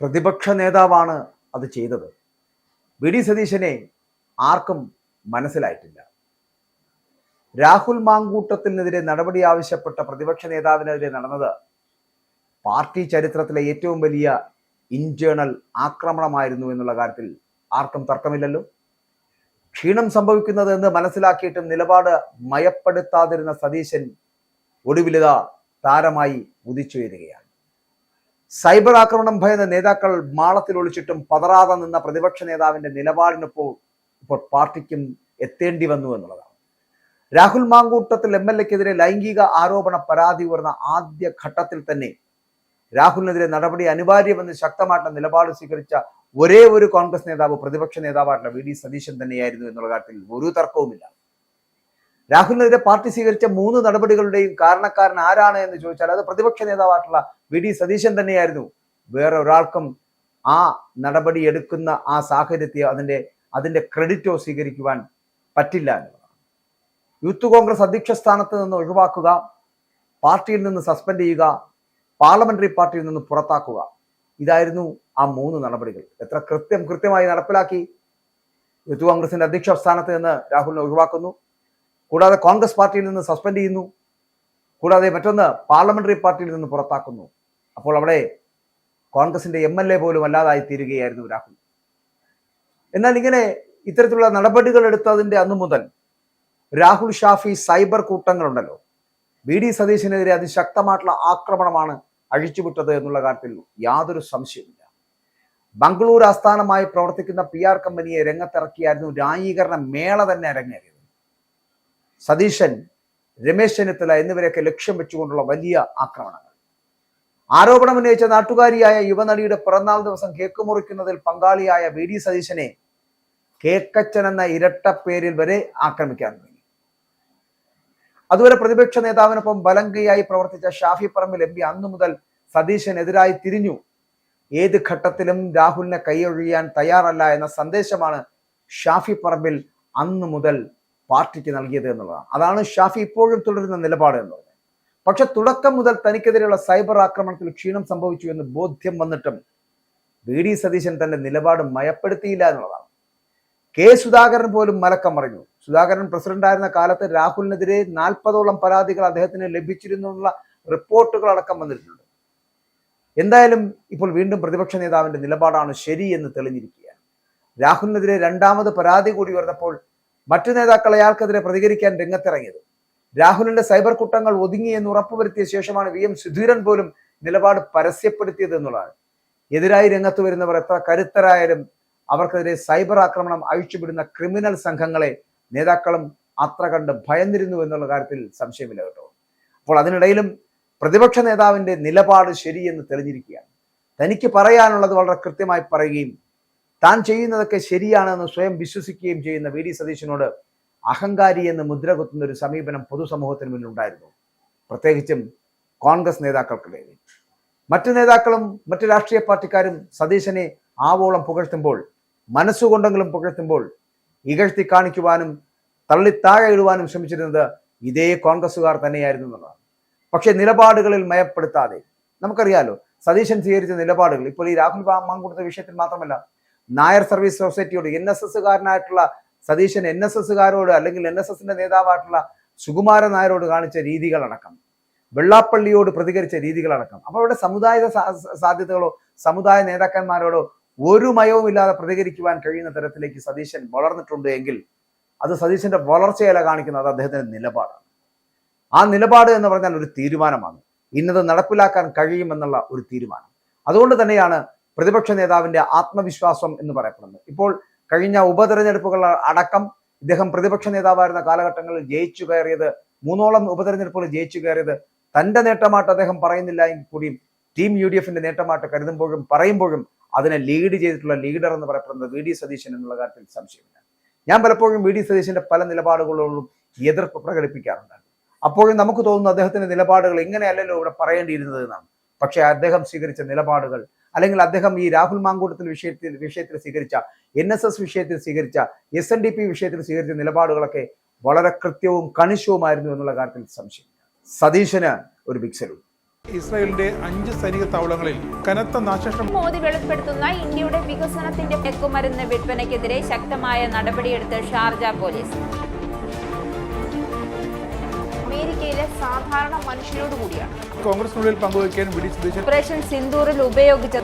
പ്രതിപക്ഷ നേതാവാണ് അത് ചെയ്തത്. വി ഡി സതീശനെ ആർക്കും മനസ്സിലായിട്ടില്ല. രാഹുൽ മാങ്കൂട്ടത്തിനെതിരെ നടപടി ആവശ്യപ്പെട്ട പ്രതിപക്ഷ നേതാവിനെതിരെ നടന്നത് പാർട്ടി ചരിത്രത്തിലെ ഏറ്റവും വലിയ ഇന്റേണൽ ആക്രമണമായിരുന്നു എന്നുള്ള കാര്യത്തിൽ ആർക്കും തർക്കമില്ലല്ലോ. ക്ഷീണം സംഭവിക്കുന്നത് എന്ന് മനസ്സിലാക്കിയിട്ടും നിലപാട് മയപ്പെടുത്താതിരുന്ന സതീശൻ ഒടുവിലിത താരമായി ഉദിച്ചുയരുകയാണ്. സൈബർ ആക്രമണം ഭയന്ന നേതാക്കൾ മാളത്തിൽ ഒളിച്ചിട്ടും പതറാതെ നിന്ന പ്രതിപക്ഷ നേതാവിന്റെ നിലപാടിനൊപ്പം ഇപ്പോൾ പാർട്ടിക്കും എത്തേണ്ടി വന്നു എന്നുള്ളതാണ്. രാഹുൽ മാങ്കൂട്ടത്തിൽ MLA-ക്കെതിരെ ലൈംഗിക ആരോപണ പരാതി ഉയർന്ന ആദ്യ ഘട്ടത്തിൽ തന്നെ രാഹുലിനെതിരെ നടപടി അനിവാര്യമെന്ന് ശക്തമായിട്ടുള്ള നിലപാട് സ്വീകരിച്ച ഒരേ ഒരു കോൺഗ്രസ് നേതാവ് പ്രതിപക്ഷ നേതാവായിട്ടുള്ള വി ഡി സതീശൻ തന്നെയായിരുന്നു എന്നുള്ള കാര്യത്തിൽ ഒരു തർക്കവുമില്ല. രാഹുലിനെതിരെ പാർട്ടി സ്വീകരിച്ച 3 നടപടികളുടെയും കാരണക്കാരൻ ആരാണ് എന്ന് ചോദിച്ചാൽ അത് പ്രതിപക്ഷ നേതാവായിട്ടുള്ള വി ഡി സതീശൻ തന്നെയായിരുന്നു. വേറെ ഒരാൾക്കും ആ നടപടി എടുക്കുന്ന ആ സാഹചര്യത്തെ അതിന്റെ ക്രെഡിറ്റോ സ്വീകരിക്കുവാൻ പറ്റില്ല എന്നുള്ളതാണ്. യൂത്ത് കോൺഗ്രസ് അധ്യക്ഷ സ്ഥാനത്ത് നിന്ന് ഒഴിവാക്കുക, പാർട്ടിയിൽ നിന്ന് സസ്പെൻഡ് ചെയ്യുക, പാർലമെന്ററി പാർട്ടിയിൽ നിന്ന് പുറത്താക്കുക, ഇതായിരുന്നു ആ 3 നടപടികൾ. എത്ര കൃത്യമായി നടപ്പിലാക്കി. യൂത്ത് കോൺഗ്രസിന്റെ അധ്യക്ഷ സ്ഥാനത്ത് നിന്ന് രാഹുലിനെ ഒഴിവാക്കുന്നു, കൂടാതെ കോൺഗ്രസ് പാർട്ടിയിൽ നിന്ന് സസ്പെൻഡ് ചെയ്യുന്നു, കൂടാതെ മറ്റൊന്ന് പാർലമെന്ററി പാർട്ടിയിൽ നിന്ന് പുറത്താക്കുന്നു. അപ്പോൾ അവിടെ കോൺഗ്രസിന്റെ MLA പോലും അല്ലാതായി തീരുകയായിരുന്നു രാഹുൽ. എന്നാൽ ഇങ്ങനെ ഇത്തരത്തിലുള്ള നടപടികൾ എടുത്തതിന്റെ അന്നു മുതൽ രാഹുൽ ഷാഫി സൈബർ കൂട്ടങ്ങളുണ്ടല്ലോ, വി ഡി സതീശനെതിരെ അതിശക്തമായിട്ടുള്ള ആക്രമണമാണ് അഴിച്ചുവിട്ടത് എന്നുള്ള കാര്യത്തിൽ യാതൊരു സംശയമില്ല. ബംഗളൂരു ആസ്ഥാനമായി പ്രവർത്തിക്കുന്ന PR കമ്പനിയെ രംഗത്തിറക്കിയായിരുന്നു ന്യായീകരണ മേള തന്നെ അരങ്ങേറിയത്. സതീശൻ, രമേശ് ചെന്നിത്തല എന്നിവരെയൊക്കെ ലക്ഷ്യം വെച്ചുകൊണ്ടുള്ള വലിയ ആക്രമണങ്ങൾ. ആരോപണം ഉന്നയിച്ച നാട്ടുകാരിയായ യുവനടിയുടെ പിറന്നാൾ ദിവസം കേക്ക് മുറിക്കുന്നതിൽ പങ്കാളിയായ വി ഡി സതീശനെ കേക്കച്ചൻ എന്ന ഇരട്ട പേരിൽ വരെ ആക്രമിക്കാൻ തുടങ്ങി. അതുവരെ പ്രതിപക്ഷ നേതാവിനൊപ്പം ബലങ്കയായി പ്രവർത്തിച്ച ഷാഫി പറമ്പിൽ MP അന്നു മുതൽ സതീശനെതിരായി തിരിഞ്ഞു. ഏത് ഘട്ടത്തിലും രാഹുലിനെ കൈയൊഴിയാൻ തയ്യാറല്ല എന്ന സന്ദേശമാണ് ഷാഫി പറമ്പിൽ അന്നു മുതൽ പാർട്ടിക്ക് നൽകിയത് എന്നുള്ളതാണ്. അതാണ് ഷാഫി ഇപ്പോഴും തുടരുന്ന നിലപാട് എന്നുള്ളത്. പക്ഷെ തുടക്കം മുതൽ തനിക്കെതിരെയുള്ള സൈബർ ആക്രമണത്തിൽ ക്ഷീണം സംഭവിച്ചു എന്ന് ബോധ്യം വന്നിട്ടും വി ഡി സതീശൻ തന്റെ നിലപാട് മയപ്പെടുത്തിയില്ല എന്നുള്ളതാണ്. കെ സുധാകരൻ പോലും മലക്കം മറിഞ്ഞു. സുധാകരൻ പ്രസിഡന്റായിരുന്ന കാലത്ത് രാഹുലിനെതിരെ 40ഓളം പരാതികൾ അദ്ദേഹത്തിന് ലഭിച്ചിരുന്നുള്ള റിപ്പോർട്ടുകൾ അടക്കം വന്നിട്ടുണ്ട്. എന്തായാലും ഇപ്പോൾ വീണ്ടും പ്രതിപക്ഷ നേതാവിന്റെ നിലപാടാണ് ശരിയെന്ന് തെളിഞ്ഞിരിക്കുകയാണ്. രാഹുലിനെതിരെ 2ാമത് പരാതി കൂടി ഉയർന്നപ്പോൾ മറ്റു നേതാക്കൾ അയാൾക്കെതിരെ പ്രതികരിക്കാൻ രംഗത്തിറങ്ങിയത്. രാഹുലിന്റെ സൈബർ കുറ്റങ്ങൾ ഒതുങ്ങിയെന്ന് ഉറപ്പുവരുത്തിയ ശേഷമാണ് VM സുധീരൻ പോലും നിലപാട് പരസ്യപ്പെടുത്തിയത് എന്നുള്ളതാണ്. എതിരായി രംഗത്ത് വരുന്നവർ എത്ര കരുത്തരായാലും അവർക്കെതിരെ സൈബർ ആക്രമണം അഴിച്ചുവിടുന്ന ക്രിമിനൽ സംഘങ്ങളെ നേതാക്കളും അത്ര കണ്ട് ഭയന്നിരുന്നു എന്നുള്ള കാര്യത്തിൽ സംശയമില്ല കേട്ടോ. അപ്പോൾ അതിനിടയിലും പ്രതിപക്ഷ നേതാവിന്റെ നിലപാട് ശരിയെന്ന് തെളിഞ്ഞിരിക്കുകയാണ്. തനിക്ക് പറയാനുള്ളത് വളരെ കൃത്യമായി പറയുകയും താൻ ചെയ്യുന്നതൊക്കെ ശരിയാണെന്ന് സ്വയം വിശ്വസിക്കുകയും ചെയ്യുന്ന വി ഡി സതീശനോട് അഹങ്കാരി എന്ന് മുദ്ര കുത്തുന്ന ഒരു സമീപനം പൊതുസമൂഹത്തിന് മുന്നിലുണ്ടായിരുന്നു, പ്രത്യേകിച്ചും കോൺഗ്രസ് നേതാക്കൾക്കിടയിൽ. മറ്റു നേതാക്കളും മറ്റു രാഷ്ട്രീയ പാർട്ടിക്കാരും സതീശനെ ആവോളം പുകഴ്ത്തുമ്പോൾ, മനസ്സുകൊണ്ടെങ്കിലും പുകഴ്ത്തുമ്പോൾ ഇകഴ്ത്തി കാണിക്കുവാനും തള്ളിത്താഴെ ഇടുവാനും ശ്രമിച്ചിരുന്നത് ഇതേ കോൺഗ്രസ്സുകാർ തന്നെയായിരുന്നു എന്നുള്ളതാണ്. പക്ഷെ നിലപാടുകളിൽ മയപ്പെടുത്താതെ, നമുക്കറിയാലോ സതീശൻ സ്വീകരിച്ച നിലപാടുകൾ. ഇപ്പോൾ ഈ രാഹുൽ മാങ്കൂട്ടത്തെ വിഷയത്തിൽ മാത്രമല്ല, നായർ സർവീസ് സൊസൈറ്റിയോട് NSSകാരനായിട്ടുള്ള സതീശൻ NSSകാരോട് അല്ലെങ്കിൽ NSSന്റെ നേതാവായിട്ടുള്ള സുകുമാരൻ നായരോട് കാണിച്ച രീതികളടക്കം, വെള്ളാപ്പള്ളിയോട് പ്രതികരിച്ച രീതികളടക്കം, അപ്പോൾ അവിടെ സമുദായ സാധ്യതകളോ സമുദായ നേതാക്കന്മാരോടോ ഒരു മയവുമില്ലാതെ പ്രതികരിക്കുവാൻ കഴിയുന്ന തരത്തിലേക്ക് സതീശൻ വളർന്നിട്ടുണ്ട് എങ്കിൽ അത് സതീശന്റെ വളർച്ചയല്ല കാണിക്കുന്നത്, അത് അദ്ദേഹത്തിന്റെ നിലപാടാണ്. ആ നിലപാട് എന്ന് പറഞ്ഞാൽ ഒരു തീരുമാനമാണ്. ഇന്നത് നടപ്പിലാക്കാൻ കഴിയുമെന്നുള്ള ഒരു തീരുമാനം. അതുകൊണ്ട് തന്നെയാണ് പ്രതിപക്ഷ നേതാവിന്റെ ആത്മവിശ്വാസം എന്ന് പറയപ്പെടുന്നത്. ഇപ്പോൾ കഴിഞ്ഞ ഉപതെരഞ്ഞെടുപ്പുകൾ അടക്കം ഇദ്ദേഹം പ്രതിപക്ഷ നേതാവായിരുന്ന കാലഘട്ടങ്ങളിൽ ജയിച്ചു കയറിയത്, 3ഓളം ഉപതെരഞ്ഞെടുപ്പുകൾ ജയിച്ചു കയറിയത് തന്റെ നേട്ടമായിട്ട് അദ്ദേഹം പറയുന്നില്ല എങ്കിൽ കൂടിയും ടീം UDFന്റെ നേട്ടമായിട്ട് കരുതുമ്പോഴും പറയുമ്പോഴും അതിനെ ലീഡ് ചെയ്തിട്ടുള്ള ലീഡർ എന്ന് പറയപ്പെടുന്നത് വി ഡി സതീശൻ എന്നുള്ള കാര്യത്തിൽ സംശയമില്ല. ഞാൻ പലപ്പോഴും വി ഡി സതീശന്റെ പല നിലപാടുകളോടും എതിർപ്പ് പ്രകടിപ്പിക്കാറുണ്ട്. അപ്പോഴും നമുക്ക് തോന്നുന്നു അദ്ദേഹത്തിന്റെ നിലപാടുകൾ ഇങ്ങനെയല്ലല്ലോ ഇവിടെ പറയേണ്ടിയിരുന്നത് എന്നാണ്. പക്ഷേ അദ്ദേഹം സ്വീകരിച്ച നിലപാടുകൾ, അല്ലെങ്കിൽ അദ്ദേഹം ഈ രാഹുൽ മാങ്കൂട്ടത്തിൽ വിഷയത്തിൽ സ്വീകരിച്ച, NSS വിഷയത്തിൽ സ്വീകരിച്ച, SNDP വിഷയത്തിൽ സ്വീകരിച്ച നിലപാടുകളൊക്കെ വളരെ കൃത്യവും കണിശവുമായിരുന്നു എന്നുള്ള കാര്യത്തിൽ സംശയമില്ല. സതീശന് ഒരു ബിഗ് സല്യൂട്ട്. ഇസ്രായേലിന്റെ 5 സൈനിക താവളങ്ങളിൽ കനത്ത നാശനഷ്ടം. മോദി വെളിപ്പെടുത്തുന്ന ഇന്ത്യയുടെ വികസനത്തിന്റെ മയക്കുമരുന്ന് വിൽപ്പനയ്ക്കെതിരെ ശക്തമായ നടപടിയെടുത്ത് ഷാർജ പോലീസ്. അമേരിക്കയിലെ സാധാരണ മനുഷ്യരോട് കൂടിയാണ് കോൺഗ്രസിനുള്ളിൽ പങ്കുവയ്ക്കാൻ വി ഡി സതീശൻ ഓപ്പറേഷൻ സിന്ദൂറിൽ ഉപയോഗിച്ച